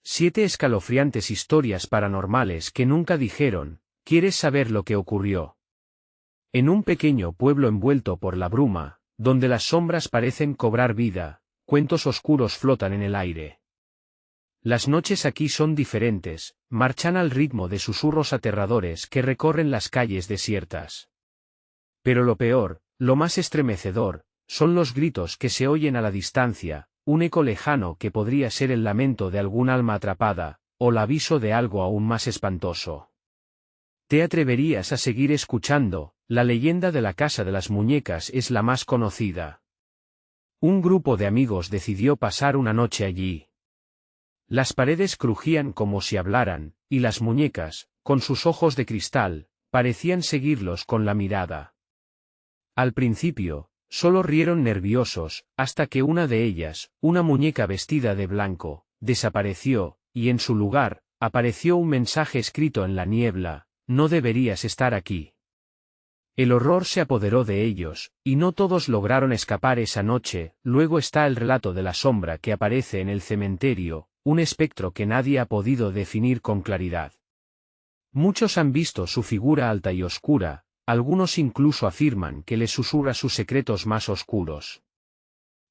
7 escalofriantes historias paranormales que nunca dijeron. ¿Quieres saber lo que ocurrió? En un pequeño pueblo envuelto por la bruma, donde las sombras parecen cobrar vida, cuentos oscuros flotan en el aire. Las noches aquí son diferentes, marchan al ritmo de susurros aterradores que recorren las calles desiertas. Pero lo peor, lo más estremecedor, son los gritos que se oyen a la distancia, un eco lejano que podría ser el lamento de algún alma atrapada, o el aviso de algo aún más espantoso. ¿Te atreverías a seguir escuchando? La leyenda de la Casa de las Muñecas es la más conocida. Un grupo de amigos decidió pasar una noche allí. Las paredes crujían como si hablaran, y las muñecas, con sus ojos de cristal, parecían seguirlos con la mirada. Al principio, solo rieron nerviosos, hasta que una de ellas, una muñeca vestida de blanco, desapareció, y en su lugar, apareció un mensaje escrito en la niebla: no deberías estar aquí. El horror se apoderó de ellos, y no todos lograron escapar esa noche. Luego está el relato de la sombra que aparece en el cementerio, un espectro que nadie ha podido definir con claridad. Muchos han visto su figura alta y oscura, algunos incluso afirman que le susurra sus secretos más oscuros.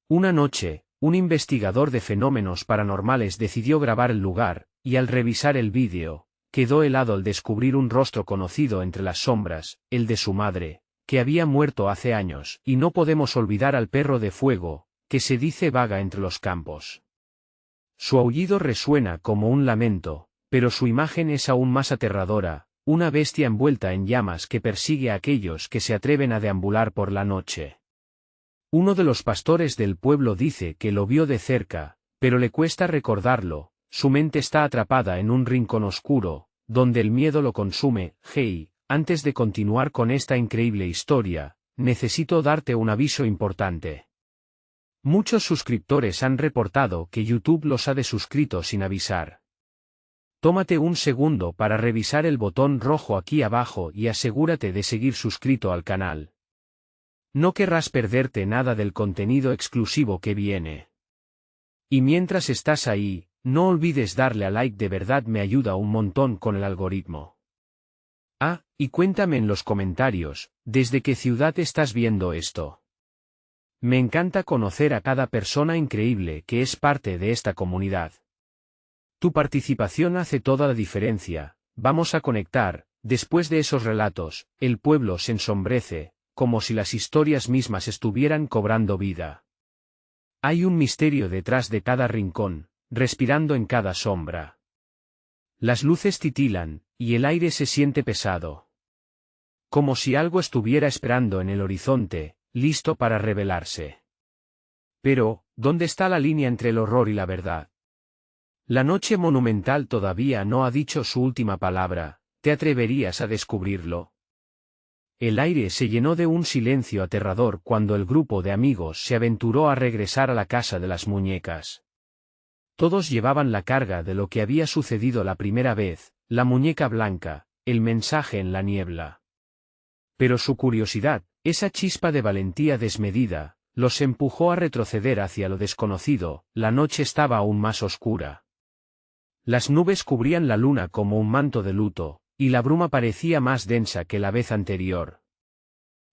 Una noche, un investigador de fenómenos paranormales decidió grabar el lugar, y al revisar el vídeo, quedó helado al descubrir un rostro conocido entre las sombras, el de su madre, que había muerto hace años. Y no podemos olvidar al perro de fuego, que se dice vaga entre los campos. Su aullido resuena como un lamento, pero su imagen es aún más aterradora, una bestia envuelta en llamas que persigue a aquellos que se atreven a deambular por la noche. Uno de los pastores del pueblo dice que lo vio de cerca, pero le cuesta recordarlo. Su mente está atrapada en un rincón oscuro, donde el miedo lo consume. Hey, antes de continuar con esta increíble historia, necesito darte un aviso importante. Muchos suscriptores han reportado que YouTube los ha desuscrito sin avisar. Tómate un segundo para revisar el botón rojo aquí abajo y asegúrate de seguir suscrito al canal. No querrás perderte nada del contenido exclusivo que viene. Y mientras estás ahí, no olvides darle a like, de verdad me ayuda un montón con el algoritmo. Ah, y cuéntame en los comentarios, ¿desde qué ciudad estás viendo esto? Me encanta conocer a cada persona increíble que es parte de esta comunidad. Tu participación hace toda la diferencia. Vamos a conectar. Después de esos relatos, el pueblo se ensombrece, como si las historias mismas estuvieran cobrando vida. Hay un misterio detrás de cada rincón, respirando en cada sombra. Las luces titilan, y el aire se siente pesado. Como si algo estuviera esperando en el horizonte, listo para revelarse. Pero, ¿dónde está la línea entre el horror y la verdad? La noche monumental todavía no ha dicho su última palabra. ¿Te atreverías a descubrirlo? El aire se llenó de un silencio aterrador cuando el grupo de amigos se aventuró a regresar a la Casa de las Muñecas. Todos llevaban la carga de lo que había sucedido la primera vez, la muñeca blanca, el mensaje en la niebla. Pero su curiosidad, esa chispa de valentía desmedida, los empujó a retroceder hacia lo desconocido. La noche estaba aún más oscura. Las nubes cubrían la luna como un manto de luto, y la bruma parecía más densa que la vez anterior.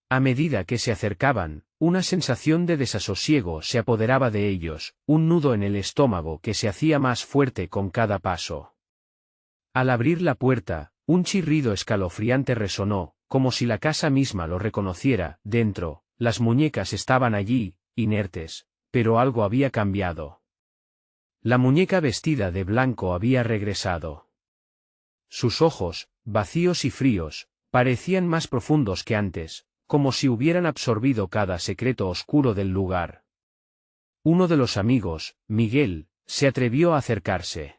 A medida que se acercaban, una sensación de desasosiego se apoderaba de ellos, un nudo en el estómago que se hacía más fuerte con cada paso. Al abrir la puerta, un chirrido escalofriante resonó, como si la casa misma lo reconociera. Dentro, las muñecas estaban allí, inertes, pero algo había cambiado. La muñeca vestida de blanco había regresado. Sus ojos, vacíos y fríos, parecían más profundos que antes, como si hubieran absorbido cada secreto oscuro del lugar. Uno de los amigos, Miguel, se atrevió a acercarse.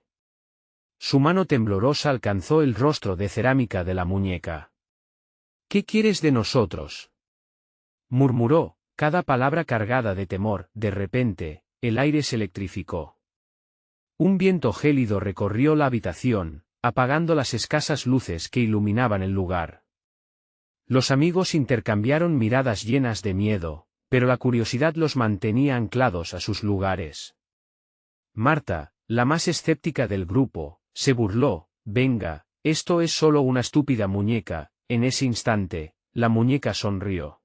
Su mano temblorosa alcanzó el rostro de cerámica de la muñeca. ¿Qué quieres de nosotros?, murmuró, cada palabra cargada de temor. De repente, el aire se electrificó. Un viento gélido recorrió la habitación, apagando las escasas luces que iluminaban el lugar. Los amigos intercambiaron miradas llenas de miedo, pero la curiosidad los mantenía anclados a sus lugares. Marta, la más escéptica del grupo, se burló. Venga, esto es solo una estúpida muñeca. En ese instante, la muñeca sonrió.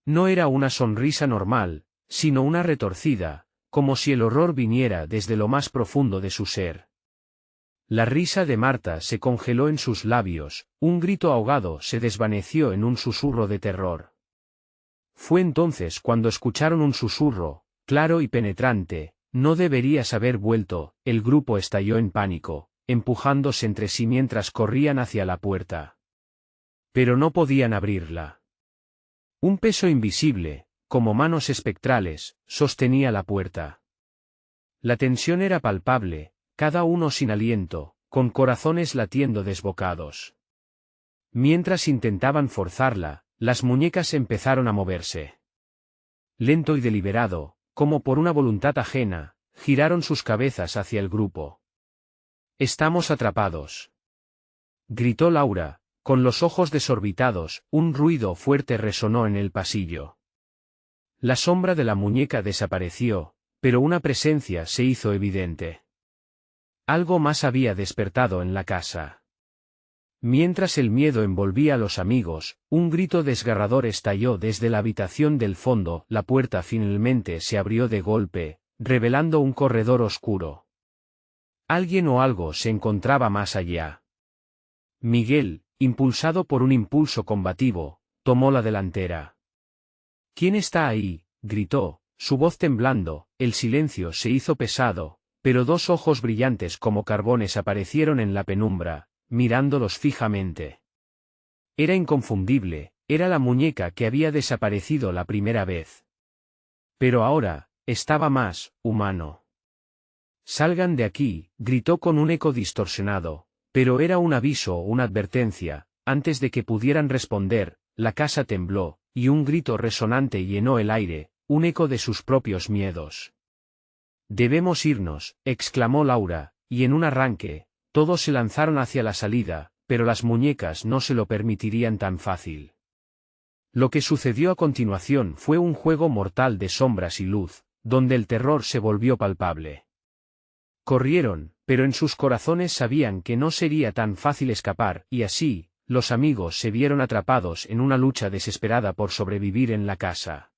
No era una sonrisa normal, sino una retorcida, como si el horror viniera desde lo más profundo de su ser. La risa de Marta se congeló en sus labios, un grito ahogado se desvaneció en un susurro de terror. Fue entonces cuando escucharon un susurro, claro y penetrante: no deberías haber vuelto. El grupo estalló en pánico, empujándose entre sí mientras corrían hacia la puerta. Pero no podían abrirla. Un peso invisible, como manos espectrales, sostenía la puerta. La tensión era palpable, cada uno sin aliento, con corazones latiendo desbocados. Mientras intentaban forzarla, las muñecas empezaron a moverse. Lento y deliberado, como por una voluntad ajena, giraron sus cabezas hacia el grupo. «Estamos atrapados», gritó Laura, con los ojos desorbitados. Un ruido fuerte resonó en el pasillo. La sombra de la muñeca desapareció, pero una presencia se hizo evidente. Algo más había despertado en la casa. Mientras el miedo envolvía a los amigos, un grito desgarrador estalló desde la habitación del fondo. La puerta finalmente se abrió de golpe, revelando un corredor oscuro. Alguien o algo se encontraba más allá. Miguel, impulsado por un impulso combativo, tomó la delantera. «¿Quién está ahí?», gritó, su voz temblando. El silencio se hizo pesado, pero dos ojos brillantes como carbones aparecieron en la penumbra, mirándolos fijamente. Era inconfundible, era la muñeca que había desaparecido la primera vez. Pero ahora, estaba más humano. «Salgan de aquí», gritó con un eco distorsionado, pero era un aviso o una advertencia. Antes de que pudieran responder, la casa tembló, y un grito resonante llenó el aire, un eco de sus propios miedos. «Debemos irnos», exclamó Laura, y en un arranque, todos se lanzaron hacia la salida, pero las muñecas no se lo permitirían tan fácil. Lo que sucedió a continuación fue un juego mortal de sombras y luz, donde el terror se volvió palpable. Corrieron, pero en sus corazones sabían que no sería tan fácil escapar, y así, los amigos se vieron atrapados en una lucha desesperada por sobrevivir en la casa.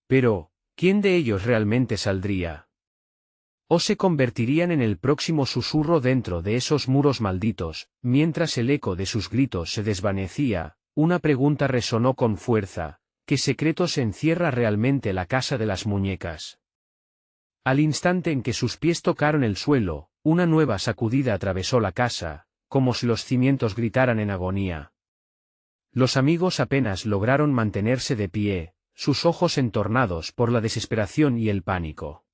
Pero, ¿quién de ellos realmente saldría? ¿O se convertirían en el próximo susurro dentro de esos muros malditos? Mientras el eco de sus gritos se desvanecía, una pregunta resonó con fuerza: ¿qué secretos encierra realmente la casa de las muñecas? Al instante en que sus pies tocaron el suelo, una nueva sacudida atravesó la casa, como si los cimientos gritaran en agonía. Los amigos apenas lograron mantenerse de pie, sus ojos entornados por la desesperación y el pánico.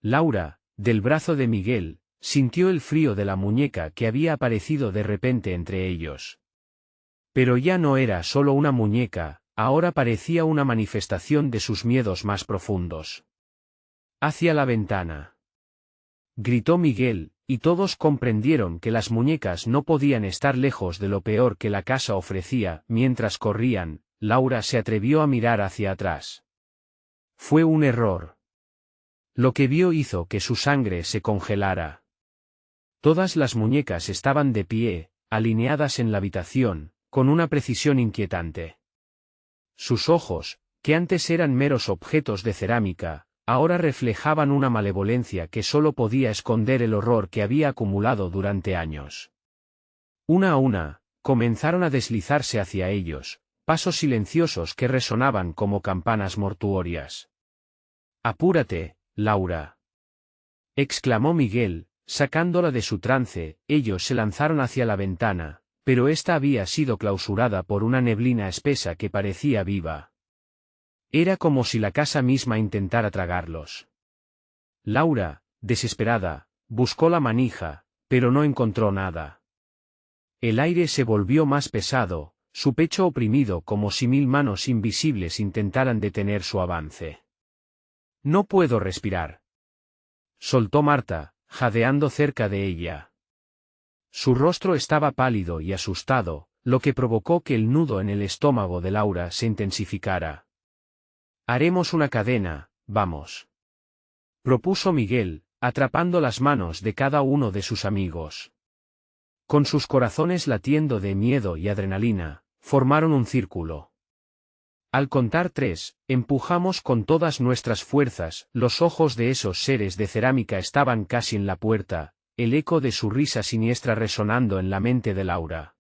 Laura, del brazo de Miguel, sintió el frío de la muñeca que había aparecido de repente entre ellos. Pero ya no era solo una muñeca, ahora parecía una manifestación de sus miedos más profundos. «Hacia la ventana», gritó Miguel, y todos comprendieron que las muñecas no podían estar lejos de lo peor que la casa ofrecía. Mientras corrían, Laura se atrevió a mirar hacia atrás. Fue un error. Lo que vio hizo que su sangre se congelara. Todas las muñecas estaban de pie, alineadas en la habitación, con una precisión inquietante. Sus ojos, que antes eran meros objetos de cerámica, ahora reflejaban una malevolencia que solo podía esconder el horror que había acumulado durante años. Una a una, comenzaron a deslizarse hacia ellos, pasos silenciosos que resonaban como campanas mortuorias. «Apúrate, Laura», exclamó Miguel, sacándola de su trance. Ellos se lanzaron hacia la ventana, pero ésta había sido clausurada por una neblina espesa que parecía viva. Era como si la casa misma intentara tragarlos. Laura, desesperada, buscó la manija, pero no encontró nada. El aire se volvió más pesado, su pecho oprimido como si 1000 manos invisibles intentaran detener su avance. «No puedo respirar», soltó Marta, jadeando cerca de ella. Su rostro estaba pálido y asustado, lo que provocó que el nudo en el estómago de Laura se intensificara. «Haremos una cadena, vamos», propuso Miguel, atrapando las manos de cada uno de sus amigos. Con sus corazones latiendo de miedo y adrenalina, formaron un círculo. Al contar 3, empujamos con todas nuestras fuerzas. Los ojos de esos seres de cerámica estaban casi en la puerta, el eco de su risa siniestra resonando en la mente de Laura.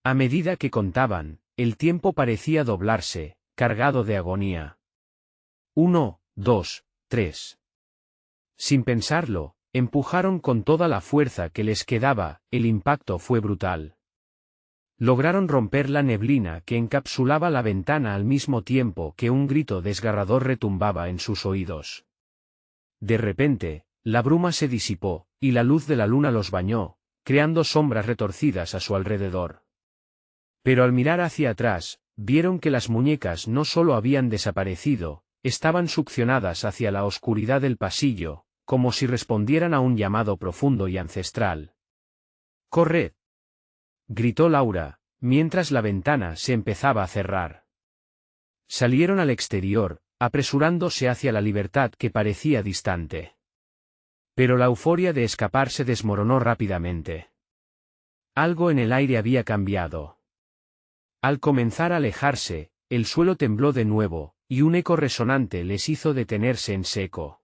A medida que contaban, el tiempo parecía doblarse, cargado de agonía. 1, 2, 3. Sin pensarlo, empujaron con toda la fuerza que les quedaba. El impacto fue brutal. Lograron romper la neblina que encapsulaba la ventana al mismo tiempo que un grito desgarrador retumbaba en sus oídos. De repente, la bruma se disipó, y la luz de la luna los bañó, creando sombras retorcidas a su alrededor. Pero al mirar hacia atrás, vieron que las muñecas no solo habían desaparecido, estaban succionadas hacia la oscuridad del pasillo, como si respondieran a un llamado profundo y ancestral. ¡Corred!, gritó Laura, mientras la ventana se empezaba a cerrar. Salieron al exterior, apresurándose hacia la libertad que parecía distante. Pero la euforia de escapar se desmoronó rápidamente. Algo en el aire había cambiado. Al comenzar a alejarse, el suelo tembló de nuevo, y un eco resonante les hizo detenerse en seco.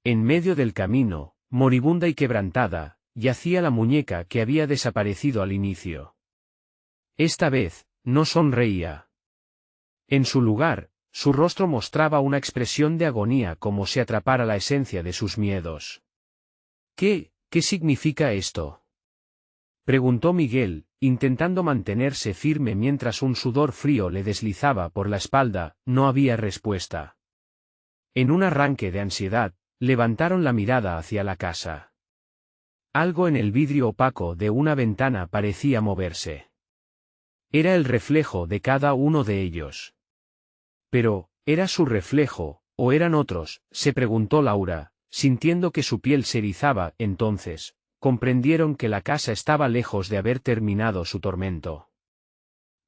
En medio del camino, moribunda y quebrantada, yacía la muñeca que había desaparecido al inicio. Esta vez, no sonreía. En su lugar, su rostro mostraba una expresión de agonía como si atrapara la esencia de sus miedos. ¿Qué significa esto?, preguntó Miguel, intentando mantenerse firme mientras un sudor frío le deslizaba por la espalda. No había respuesta. En un arranque de ansiedad, levantaron la mirada hacia la casa. Algo en el vidrio opaco de una ventana parecía moverse. Era el reflejo de cada uno de ellos. Pero, ¿era su reflejo, o eran otros?, se preguntó Laura, sintiendo que su piel se erizaba. Entonces, comprendieron que la casa estaba lejos de haber terminado su tormento.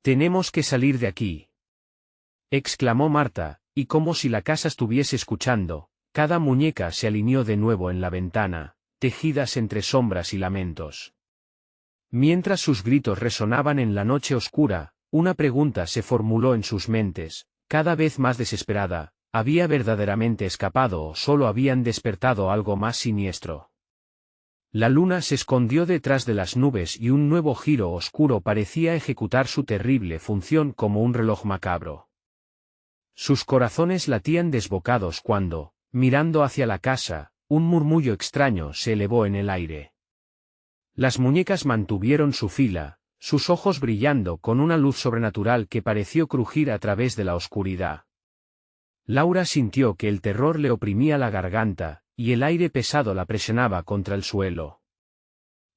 «Tenemos que salir de aquí», exclamó Marta, y como si la casa estuviese escuchando, cada muñeca se alineó de nuevo en la ventana, tejidas entre sombras y lamentos. Mientras sus gritos resonaban en la noche oscura, una pregunta se formuló en sus mentes, cada vez más desesperada: ¿había verdaderamente escapado o solo habían despertado algo más siniestro? La luna se escondió detrás de las nubes y un nuevo giro oscuro parecía ejecutar su terrible función como un reloj macabro. Sus corazones latían desbocados cuando, mirando hacia la casa, un murmullo extraño se elevó en el aire. Las muñecas mantuvieron su fila, sus ojos brillando con una luz sobrenatural que pareció crujir a través de la oscuridad. Laura sintió que el terror le oprimía la garganta, y el aire pesado la presionaba contra el suelo.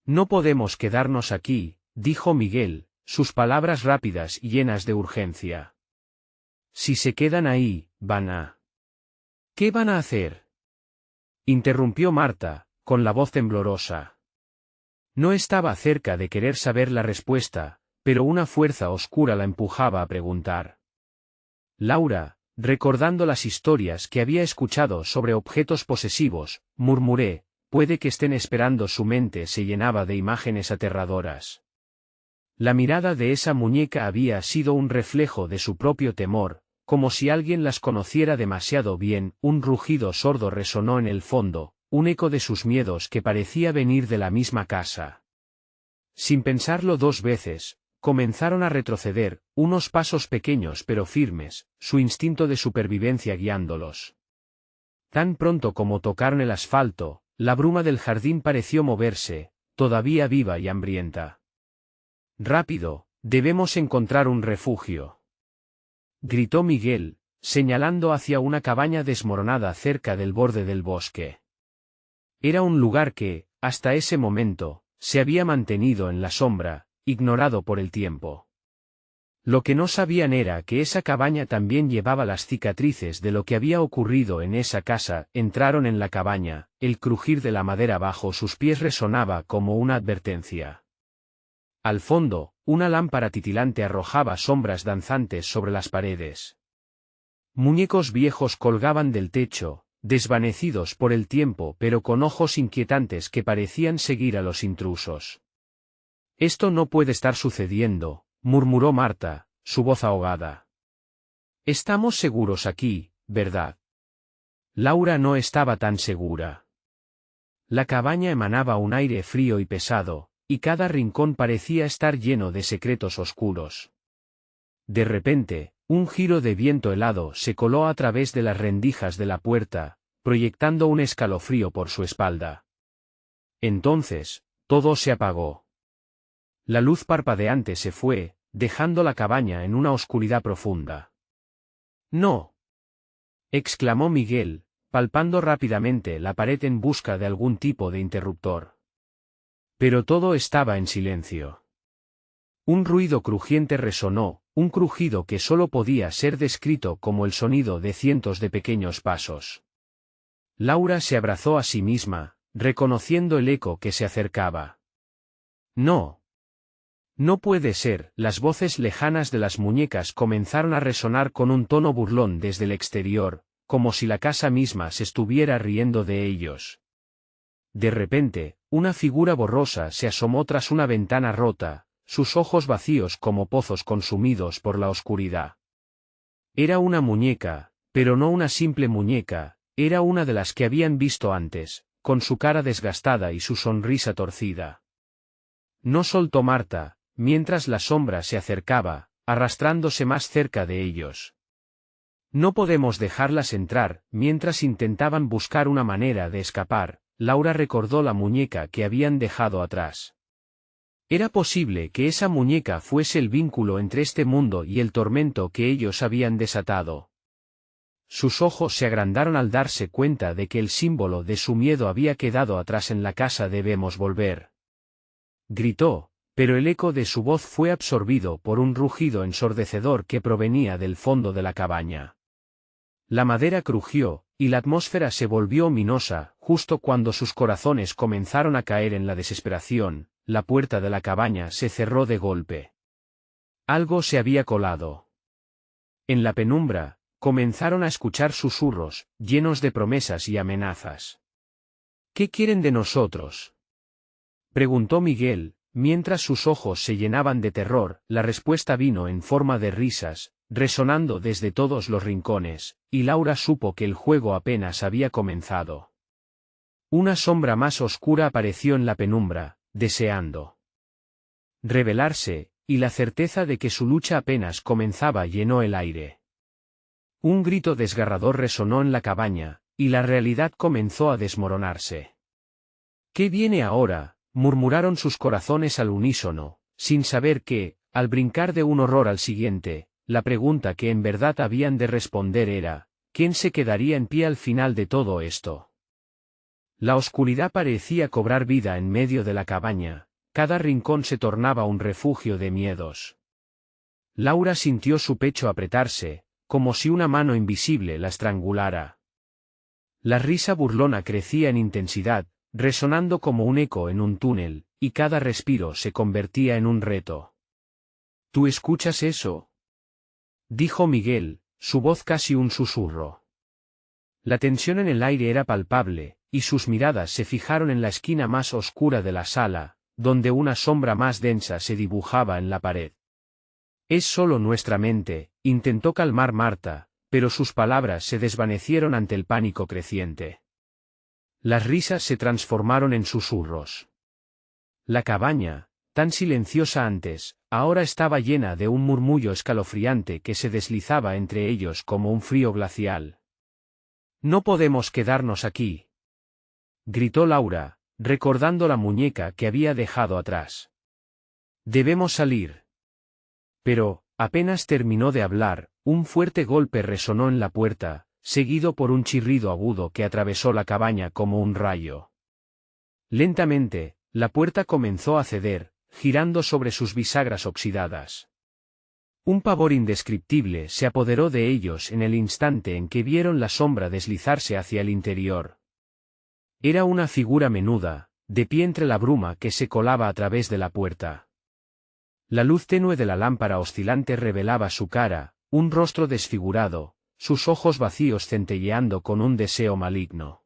«No podemos quedarnos aquí», dijo Miguel, sus palabras rápidas y llenas de urgencia. «Si se quedan ahí, van a... ¿Qué van a hacer?», interrumpió Marta, con la voz temblorosa. No estaba cerca de querer saber la respuesta, pero una fuerza oscura la empujaba a preguntar. Laura, recordando las historias que había escuchado sobre objetos posesivos, murmuré: puede que estén esperando. Su mente se llenaba de imágenes aterradoras. La mirada de esa muñeca había sido un reflejo de su propio temor, como si alguien las conociera demasiado bien. Un rugido sordo resonó en el fondo, un eco de sus miedos que parecía venir de la misma casa. Sin pensarlo dos veces, comenzaron a retroceder, unos pasos pequeños pero firmes, su instinto de supervivencia guiándolos. Tan pronto como tocaron el asfalto, la bruma del jardín pareció moverse, todavía viva y hambrienta. «Rápido, debemos encontrar un refugio», gritó Miguel, señalando hacia una cabaña desmoronada cerca del borde del bosque. Era un lugar que, hasta ese momento, se había mantenido en la sombra, ignorado por el tiempo. Lo que no sabían era que esa cabaña también llevaba las cicatrices de lo que había ocurrido en esa casa. Entraron en la cabaña, el crujir de la madera bajo sus pies resonaba como una advertencia. Al fondo, una lámpara titilante arrojaba sombras danzantes sobre las paredes. Muñecos viejos colgaban del techo, desvanecidos por el tiempo pero con ojos inquietantes que parecían seguir a los intrusos. «Esto no puede estar sucediendo», murmuró Marta, su voz ahogada. «Estamos seguros aquí, ¿verdad?» Laura no estaba tan segura. La cabaña emanaba un aire frío y pesado, y cada rincón parecía estar lleno de secretos oscuros. De repente, un giro de viento helado se coló a través de las rendijas de la puerta, proyectando un escalofrío por su espalda. Entonces, todo se apagó. La luz parpadeante se fue, dejando la cabaña en una oscuridad profunda. «No», exclamó Miguel, palpando rápidamente la pared en busca de algún tipo de interruptor. Pero todo estaba en silencio. Un ruido crujiente resonó, un crujido que solo podía ser descrito como el sonido de cientos de pequeños pasos. Laura se abrazó a sí misma, reconociendo el eco que se acercaba. «No. No puede ser», las voces lejanas de las muñecas comenzaron a resonar con un tono burlón desde el exterior, como si la casa misma se estuviera riendo de ellos. De repente, una figura borrosa se asomó tras una ventana rota, sus ojos vacíos como pozos consumidos por la oscuridad. Era una muñeca, pero no una simple muñeca, era una de las que habían visto antes, con su cara desgastada y su sonrisa torcida. No soltó Marta, mientras la sombra se acercaba, arrastrándose más cerca de ellos. «No podemos dejarlas entrar», mientras intentaban buscar una manera de escapar, Laura recordó la muñeca que habían dejado atrás. Era posible que esa muñeca fuese el vínculo entre este mundo y el tormento que ellos habían desatado. Sus ojos se agrandaron al darse cuenta de que el símbolo de su miedo había quedado atrás en la casa. «Debemos volver», gritó, pero el eco de su voz fue absorbido por un rugido ensordecedor que provenía del fondo de la cabaña. La madera crujió, y la atmósfera se volvió ominosa, justo cuando sus corazones comenzaron a caer en la desesperación. La puerta de la cabaña se cerró de golpe. Algo se había colado. En la penumbra, comenzaron a escuchar susurros, llenos de promesas y amenazas. «¿Qué quieren de nosotros?», preguntó Miguel, mientras sus ojos se llenaban de terror. La respuesta vino en forma de risas, resonando desde todos los rincones, y Laura supo que el juego apenas había comenzado. Una sombra más oscura apareció en la penumbra, deseando revelarse, y la certeza de que su lucha apenas comenzaba llenó el aire. Un grito desgarrador resonó en la cabaña, y la realidad comenzó a desmoronarse. «¿Qué viene ahora?», murmuraron sus corazones al unísono, sin saber que, al brincar de un horror al siguiente, la pregunta que en verdad habían de responder era, ¿quién se quedaría en pie al final de todo esto? La oscuridad parecía cobrar vida en medio de la cabaña, cada rincón se tornaba un refugio de miedos. Laura sintió su pecho apretarse, como si una mano invisible la estrangulara. La risa burlona crecía en intensidad, resonando como un eco en un túnel, y cada respiro se convertía en un reto. «¿Tú escuchas eso?», dijo Miguel, su voz casi un susurro. La tensión en el aire era palpable, y sus miradas se fijaron en la esquina más oscura de la sala, donde una sombra más densa se dibujaba en la pared. «Es solo nuestra mente», intentó calmar Marta, pero sus palabras se desvanecieron ante el pánico creciente. Las risas se transformaron en susurros. La cabaña, tan silenciosa antes, ahora estaba llena de un murmullo escalofriante que se deslizaba entre ellos como un frío glacial. «No podemos quedarnos aquí», gritó Laura, recordando la muñeca que había dejado atrás. «Debemos salir». Pero, apenas terminó de hablar, un fuerte golpe resonó en la puerta, seguido por un chirrido agudo que atravesó la cabaña como un rayo. Lentamente, la puerta comenzó a ceder, girando sobre sus bisagras oxidadas. Un pavor indescriptible se apoderó de ellos en el instante en que vieron la sombra deslizarse hacia el interior. Era una figura menuda, de pie entre la bruma que se colaba a través de la puerta. La luz tenue de la lámpara oscilante revelaba su cara, un rostro desfigurado, sus ojos vacíos centelleando con un deseo maligno.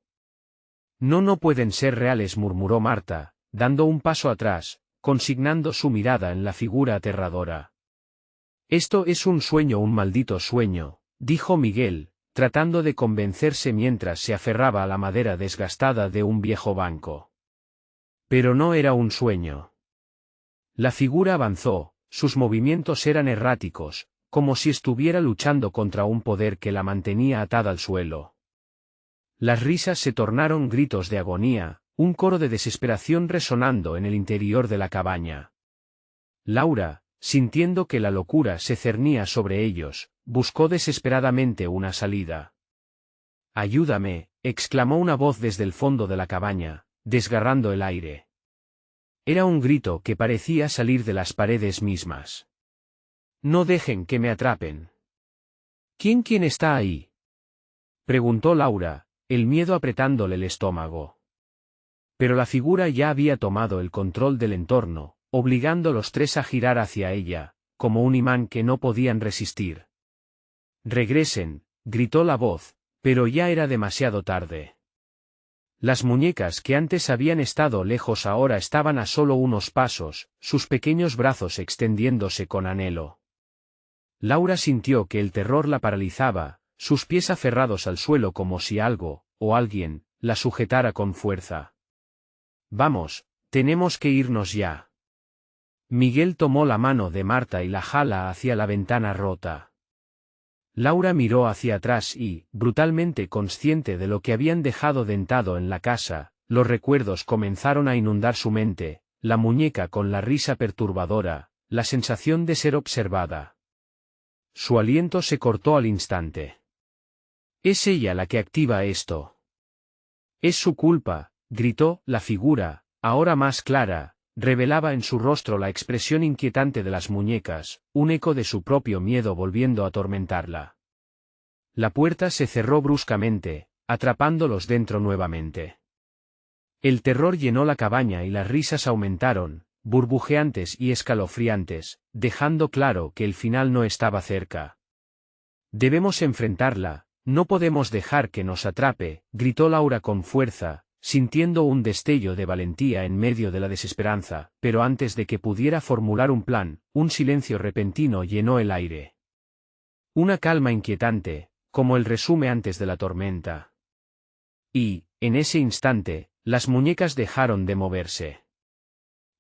No pueden ser reales, murmuró Marta, dando un paso atrás, consignando su mirada en la figura aterradora. Esto es un sueño, un maldito sueño, dijo Miguel, tratando de convencerse mientras se aferraba a la madera desgastada de un viejo banco. Pero no era un sueño. La figura avanzó, sus movimientos eran erráticos, como si estuviera luchando contra un poder que la mantenía atada al suelo. Las risas se tornaron gritos de agonía, un coro de desesperación resonando en el interior de la cabaña. Laura, sintiendo que la locura se cernía sobre ellos, buscó desesperadamente una salida. «Ayúdame», exclamó una voz desde el fondo de la cabaña, desgarrando el aire. Era un grito que parecía salir de las paredes mismas. «No dejen que me atrapen». ¿Quién está ahí?», preguntó Laura, el miedo apretándole el estómago. Pero la figura ya había tomado el control del entorno, obligando a los tres a girar hacia ella, como un imán que no podían resistir. «Regresen», gritó la voz, pero ya era demasiado tarde. Las muñecas que antes habían estado lejos ahora estaban a solo unos pasos, sus pequeños brazos extendiéndose con anhelo. Laura sintió que el terror la paralizaba, sus pies aferrados al suelo como si algo, o alguien, la sujetara con fuerza. «Vamos, tenemos que irnos ya». Miguel tomó la mano de Marta y la jala hacia la ventana rota. Laura miró hacia atrás y, brutalmente consciente de lo que habían dejado dentado en la casa, los recuerdos comenzaron a inundar su mente, la muñeca con la risa perturbadora, la sensación de ser observada. Su aliento se cortó al instante. «Es ella la que activa esto». «Es su culpa», gritó, la figura, ahora más clara, revelaba en su rostro la expresión inquietante de las muñecas, un eco de su propio miedo volviendo a atormentarla. La puerta se cerró bruscamente, atrapándolos dentro nuevamente. El terror llenó la cabaña y las risas aumentaron, burbujeantes y escalofriantes, dejando claro que el final no estaba cerca. «Debemos enfrentarla, no podemos dejar que nos atrape», gritó Laura con fuerza, sintiendo un destello de valentía en medio de la desesperanza, pero antes de que pudiera formular un plan, un silencio repentino llenó el aire. Una calma inquietante, como el resume antes de la tormenta. Y, en ese instante, las muñecas dejaron de moverse.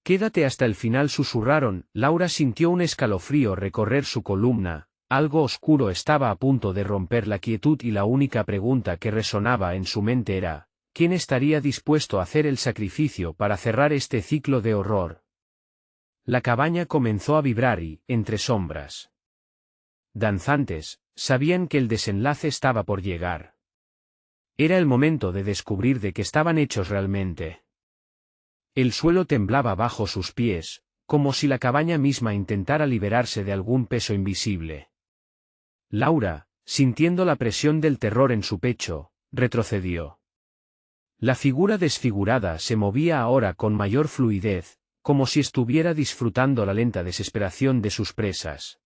«Quédate hasta el final», susurraron. Laura sintió un escalofrío recorrer su columna, algo oscuro estaba a punto de romper la quietud y la única pregunta que resonaba en su mente era: ¿quién estaría dispuesto a hacer el sacrificio para cerrar este ciclo de horror? La cabaña comenzó a vibrar y, entre sombras danzantes, sabían que el desenlace estaba por llegar. Era el momento de descubrir de qué estaban hechos realmente. El suelo temblaba bajo sus pies, como si la cabaña misma intentara liberarse de algún peso invisible. Laura, sintiendo la presión del terror en su pecho, retrocedió. La figura desfigurada se movía ahora con mayor fluidez, como si estuviera disfrutando la lenta desesperación de sus presas.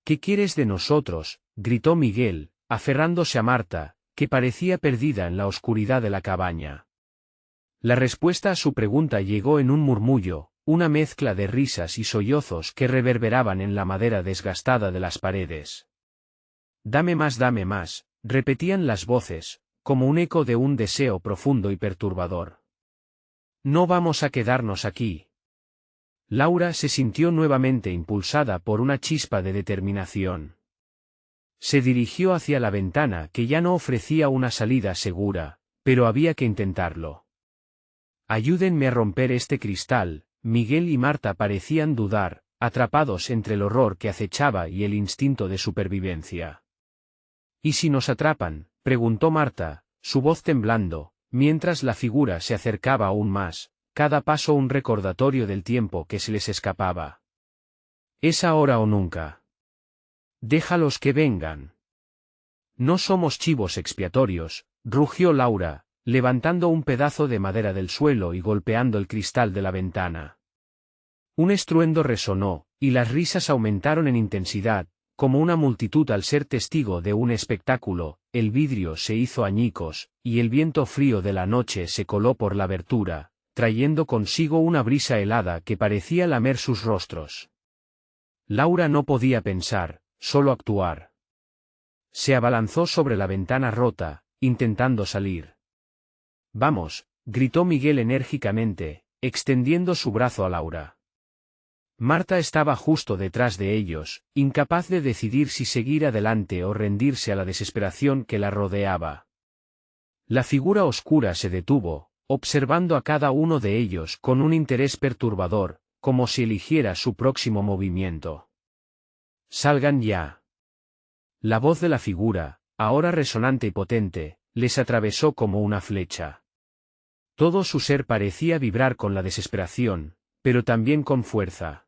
«¿Qué quieres de nosotros?», gritó Miguel, aferrándose a Marta, que parecía perdida en la oscuridad de la cabaña. La respuesta a su pregunta llegó en un murmullo, una mezcla de risas y sollozos que reverberaban en la madera desgastada de las paredes. «Dame más», repetían las voces, como un eco de un deseo profundo y perturbador. «No vamos a quedarnos aquí». Laura se sintió nuevamente impulsada por una chispa de determinación. Se dirigió hacia la ventana que ya no ofrecía una salida segura, pero había que intentarlo. «Ayúdenme a romper este cristal», Miguel y Marta parecían dudar, atrapados entre el horror que acechaba y el instinto de supervivencia. «¿Y si nos atrapan?», preguntó Marta, su voz temblando, mientras la figura se acercaba aún más, cada paso un recordatorio del tiempo que se les escapaba. «Es ahora o nunca. Déjalos que vengan». «No somos chivos expiatorios», rugió Laura, levantando un pedazo de madera del suelo y golpeando el cristal de la ventana. Un estruendo resonó, y las risas aumentaron en intensidad, como una multitud al ser testigo de un espectáculo, el vidrio se hizo añicos, y el viento frío de la noche se coló por la abertura, trayendo consigo una brisa helada que parecía lamer sus rostros. Laura no podía pensar, solo actuar. Se abalanzó sobre la ventana rota, intentando salir. «Vamos», gritó Miguel enérgicamente, extendiendo su brazo a Laura. Marta estaba justo detrás de ellos, incapaz de decidir si seguir adelante o rendirse a la desesperación que la rodeaba. La figura oscura se detuvo, observando a cada uno de ellos con un interés perturbador, como si eligiera su próximo movimiento. «Salgan ya». La voz de la figura, ahora resonante y potente, les atravesó como una flecha. Todo su ser parecía vibrar con la desesperación, pero también con fuerza.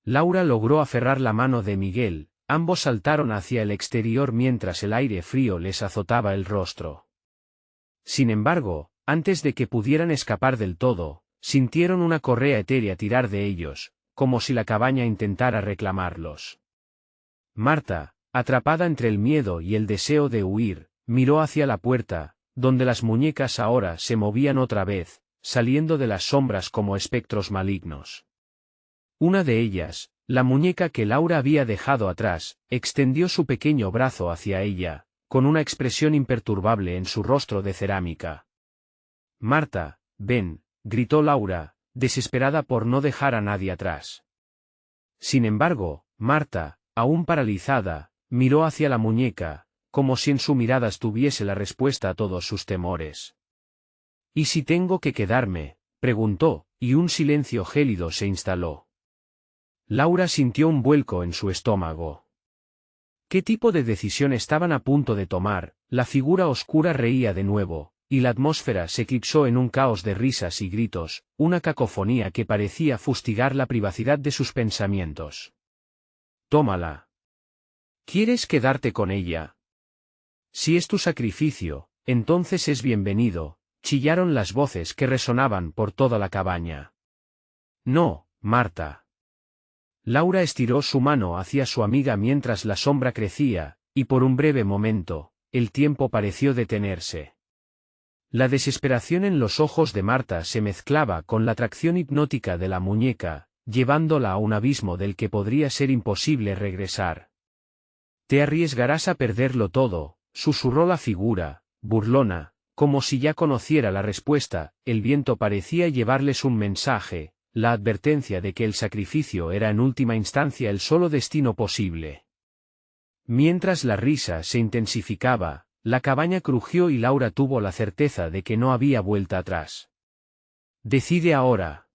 Laura logró aferrar la mano de Miguel, ambos saltaron hacia el exterior mientras el aire frío les azotaba el rostro. Sin embargo, antes de que pudieran escapar del todo, sintieron una correa etérea tirar de ellos, como si la cabaña intentara reclamarlos. Marta, atrapada entre el miedo y el deseo de huir, miró hacia la puerta, donde las muñecas ahora se movían otra vez, saliendo de las sombras como espectros malignos. Una de ellas, la muñeca que Laura había dejado atrás, extendió su pequeño brazo hacia ella, con una expresión imperturbable en su rostro de cerámica. «Marta, ven», gritó Laura, desesperada por no dejar a nadie atrás. Sin embargo, Marta, aún paralizada, miró hacia la muñeca, como si en su mirada estuviese la respuesta a todos sus temores. «¿Y si tengo que quedarme?», preguntó, y un silencio gélido se instaló. Laura sintió un vuelco en su estómago. ¿Qué tipo de decisión estaban a punto de tomar? La figura oscura reía de nuevo, y la atmósfera se eclipsó en un caos de risas y gritos, una cacofonía que parecía fustigar la privacidad de sus pensamientos. «Tómala. ¿Quieres quedarte con ella? Si es tu sacrificio, entonces es bienvenido», chillaron las voces que resonaban por toda la cabaña. «No, Marta». Laura estiró su mano hacia su amiga mientras la sombra crecía, y por un breve momento, el tiempo pareció detenerse. La desesperación en los ojos de Marta se mezclaba con la atracción hipnótica de la muñeca, llevándola a un abismo del que podría ser imposible regresar. «Te arriesgarás a perderlo todo», susurró la figura, burlona, como si ya conociera la respuesta. El viento parecía llevarles un mensaje, la advertencia de que el sacrificio era en última instancia el solo destino posible. Mientras la risa se intensificaba, la cabaña crujió y Laura tuvo la certeza de que no había vuelta atrás. «Decide ahora».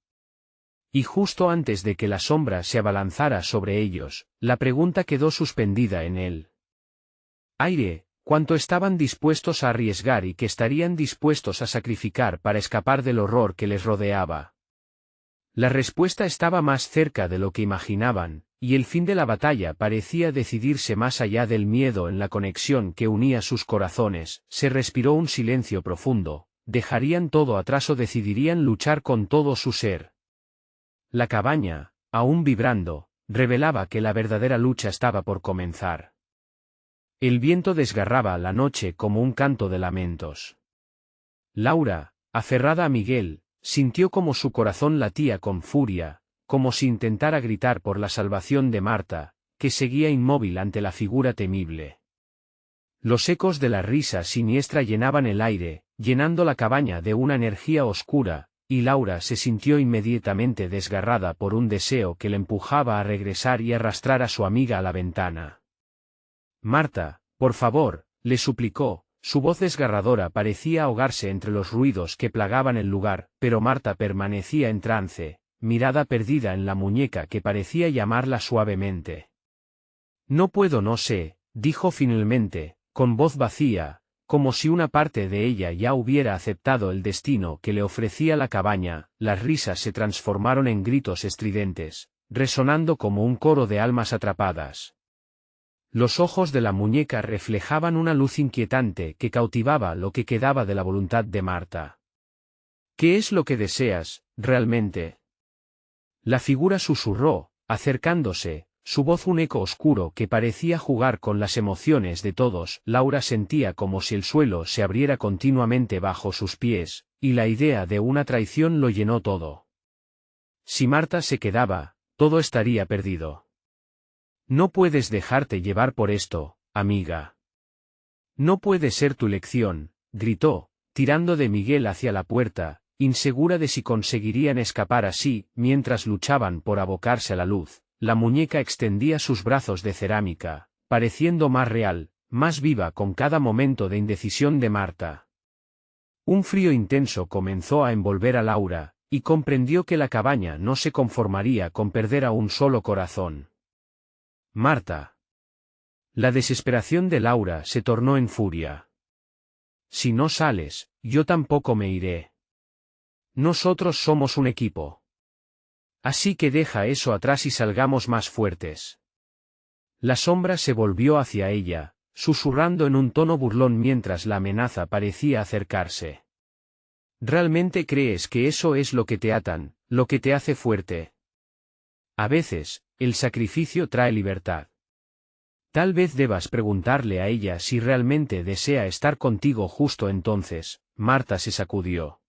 Y justo antes de que la sombra se abalanzara sobre ellos, la pregunta quedó suspendida en el aire: ¿cuánto estaban dispuestos a arriesgar y qué estarían dispuestos a sacrificar para escapar del horror que les rodeaba? La respuesta estaba más cerca de lo que imaginaban, y el fin de la batalla parecía decidirse más allá del miedo en la conexión que unía sus corazones. Se respiró un silencio profundo. ¿Dejarían todo atrás o decidirían luchar con todo su ser? La cabaña, aún vibrando, revelaba que la verdadera lucha estaba por comenzar. El viento desgarraba la noche como un canto de lamentos. Laura, aferrada a Miguel, sintió como su corazón latía con furia, como si intentara gritar por la salvación de Marta, que seguía inmóvil ante la figura temible. Los ecos de la risa siniestra llenaban el aire, llenando la cabaña de una energía oscura, y Laura se sintió inmediatamente desgarrada por un deseo que le empujaba a regresar y arrastrar a su amiga a la ventana. «Marta, por favor», le suplicó. Su voz desgarradora parecía ahogarse entre los ruidos que plagaban el lugar, pero Marta permanecía en trance, mirada perdida en la muñeca que parecía llamarla suavemente. «No puedo, no sé», dijo finalmente, con voz vacía, como si una parte de ella ya hubiera aceptado el destino que le ofrecía la cabaña. Las risas se transformaron en gritos estridentes, resonando como un coro de almas atrapadas. Los ojos de la muñeca reflejaban una luz inquietante que cautivaba lo que quedaba de la voluntad de Marta. «¿Qué es lo que deseas, realmente?». La figura susurró, acercándose, su voz un eco oscuro que parecía jugar con las emociones de todos. Laura sentía como si el suelo se abriera continuamente bajo sus pies, y la idea de una traición lo llenó todo. Si Marta se quedaba, todo estaría perdido. No puedes dejarte llevar por esto, amiga. No puede ser tu lección, gritó, tirando de Miguel hacia la puerta, insegura de si conseguirían escapar así. Mientras luchaban por abocarse a la luz, la muñeca extendía sus brazos de cerámica, pareciendo más real, más viva con cada momento de indecisión de Marta. Un frío intenso comenzó a envolver a Laura, y comprendió que la cabaña no se conformaría con perder a un solo corazón. Marta. La desesperación de Laura se tornó en furia. Si no sales, yo tampoco me iré. Nosotros somos un equipo. Así que deja eso atrás y salgamos más fuertes. La sombra se volvió hacia ella, susurrando en un tono burlón mientras la amenaza parecía acercarse. ¿Realmente crees que eso es lo que te atan, lo que te hace fuerte? A veces, el sacrificio trae libertad. Tal vez debas preguntarle a ella si realmente desea estar contigo justo entonces. Marta se sacudió.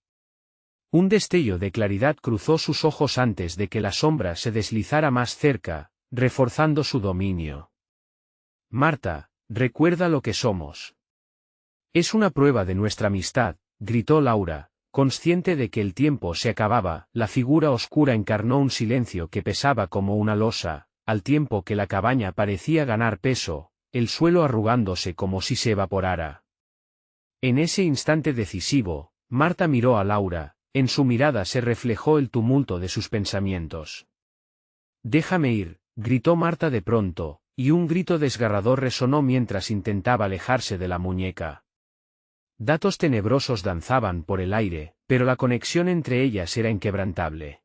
Un destello de claridad cruzó sus ojos antes de que la sombra se deslizara más cerca, reforzando su dominio. Marta, recuerda lo que somos. Es una prueba de nuestra amistad, gritó Laura, consciente de que el tiempo se acababa. La figura oscura encarnó un silencio que pesaba como una losa, al tiempo que la cabaña parecía ganar peso, el suelo arrugándose como si se evaporara. En ese instante decisivo, Marta miró a Laura, en su mirada se reflejó el tumulto de sus pensamientos. «Déjame ir», gritó Marta de pronto, y un grito desgarrador resonó mientras intentaba alejarse de la muñeca. Datos tenebrosos danzaban por el aire, pero la conexión entre ellas era inquebrantable.